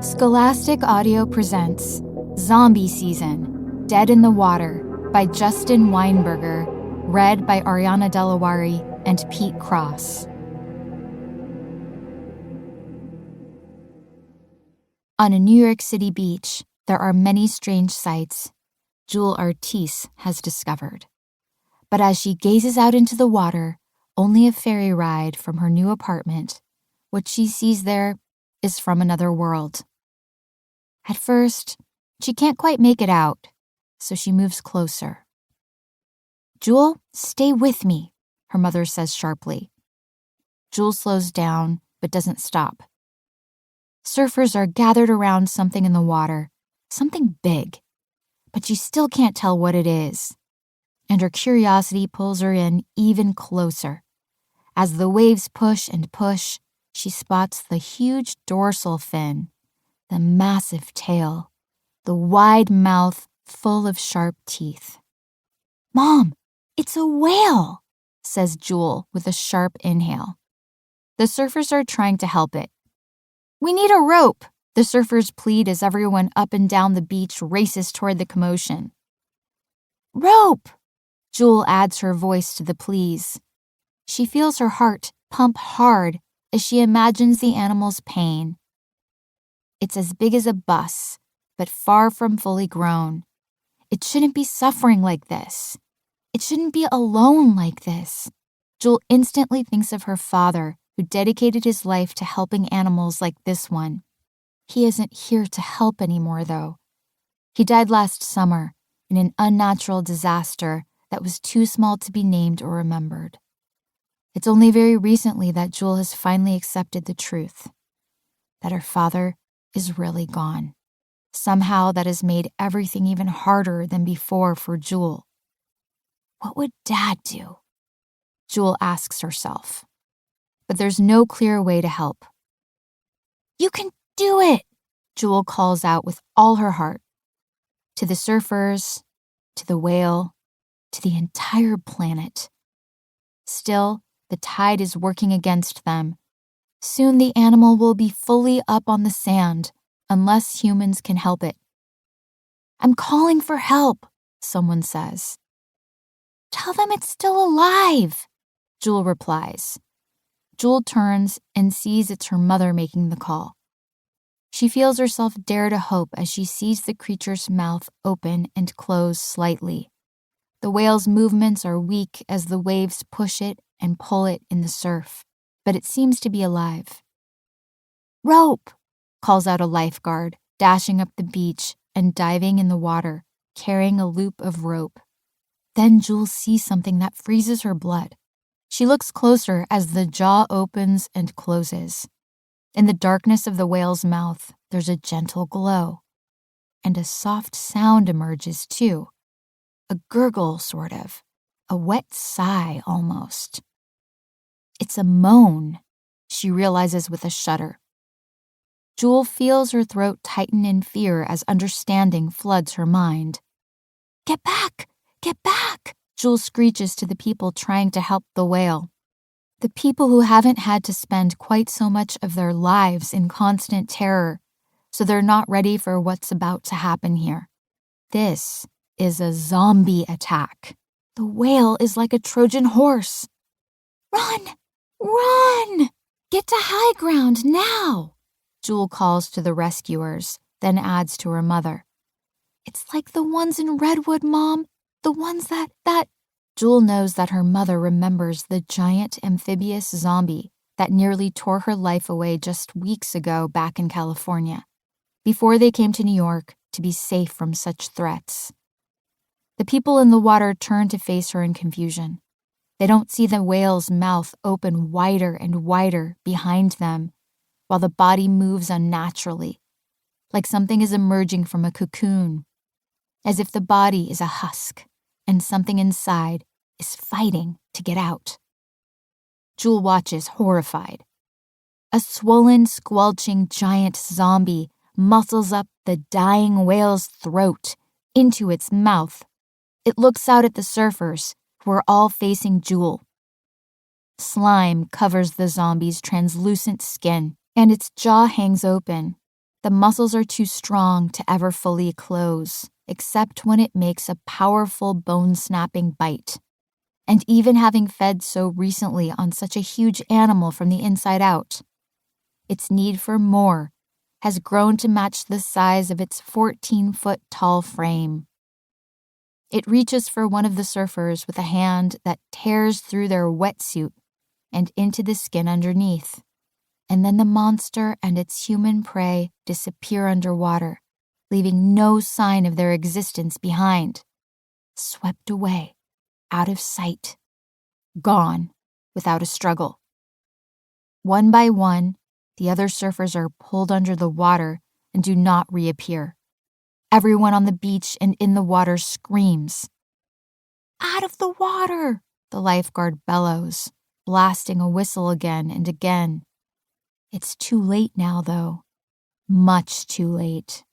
Scholastic Audio presents Zombie Season, Dead in the Water by Justin Weinberger, read by Ariana Delawari and Pete Cross. On a New York City beach, there are many strange sights Jewel Artiste has discovered. But as she gazes out into the water, only a ferry ride from her new apartment, what she sees there is from another world. At first, she can't quite make it out, so she moves closer. "Jewel, stay with me," her mother says sharply. Jewel slows down, but doesn't stop. Surfers are gathered around something in the water, something big, but she still can't tell what it is. And her curiosity pulls her in even closer. As the waves push and push, she spots the huge dorsal fin, the massive tail, the wide mouth full of sharp teeth. "Mom, it's a whale," says Jewel with a sharp inhale. The surfers are trying to help it. "We need a rope," the surfers plead as everyone up and down the beach races toward the commotion. "Rope!" Jewel adds her voice to the pleas. She feels her heart pump hard as she imagines the animal's pain. It's as big as a bus, but far from fully grown. It shouldn't be suffering like this. It shouldn't be alone like this. Jewel instantly thinks of her father, who dedicated his life to helping animals like this one. He isn't here to help anymore, though. He died last summer in an unnatural disaster that was too small to be named or remembered. It's only very recently that Jewel has finally accepted the truth, that her father is really gone. Somehow that has made everything even harder than before for Jewel. What would Dad do? Jewel asks herself. But there's no clear way to help. "You can do it," Jewel calls out with all her heart. To the surfers, to the whale, to the entire planet. Still, the tide is working against them. Soon the animal will be fully up on the sand, unless humans can help it. "I'm calling for help," someone says. "Tell them it's still alive," Jewel replies. Jewel turns and sees it's her mother making the call. She feels herself dare to hope as she sees the creature's mouth open and close slightly. The whale's movements are weak as the waves push it and pull it in the surf, but it seems to be alive. "Rope!" calls out a lifeguard, dashing up the beach and diving in the water, carrying a loop of rope. Then Jewel sees something that freezes her blood. She looks closer as the jaw opens and closes. In the darkness of the whale's mouth, there's a gentle glow. And a soft sound emerges, too. A gurgle, sort of. A wet sigh, almost. It's a moan, she realizes with a shudder. Jewel feels her throat tighten in fear as understanding floods her mind. "Get back! Get back!" Jewel screeches to the people trying to help the whale. The people who haven't had to spend quite so much of their lives in constant terror, so they're not ready for what's about to happen here. This is a zombie attack. The whale is like a Trojan horse. "Run! Run! Get to high ground now!" Jewel calls to the rescuers, then adds to her mother. "It's like the ones in Redwood, Mom. The ones that... Jewel knows that her mother remembers the giant amphibious zombie that nearly tore her life away just weeks ago back in California, before they came to New York to be safe from such threats. The people in the water turn to face her in confusion. They don't see the whale's mouth open wider and wider behind them, while the body moves unnaturally, like something is emerging from a cocoon, as if the body is a husk and something inside is fighting to get out. Jewel watches, horrified. A swollen, squelching giant zombie muscles up the dying whale's throat into its mouth, It looks out at the surfers, who are all facing Jewel. Slime covers the zombie's translucent skin, and its jaw hangs open. The muscles are too strong to ever fully close, except when it makes a powerful bone-snapping bite. And even having fed so recently on such a huge animal from the inside out, its need for more has grown to match the size of its 14-foot-tall frame. It reaches for one of the surfers with a hand that tears through their wetsuit and into the skin underneath, and then the monster and its human prey disappear underwater, leaving no sign of their existence behind. Swept away, out of sight, gone, without a struggle. One by one, the other surfers are pulled under the water and do not reappear. Everyone on the beach and in the water screams. "Out of the water!" the lifeguard bellows, blasting a whistle again and again. It's too late now, though. Much too late.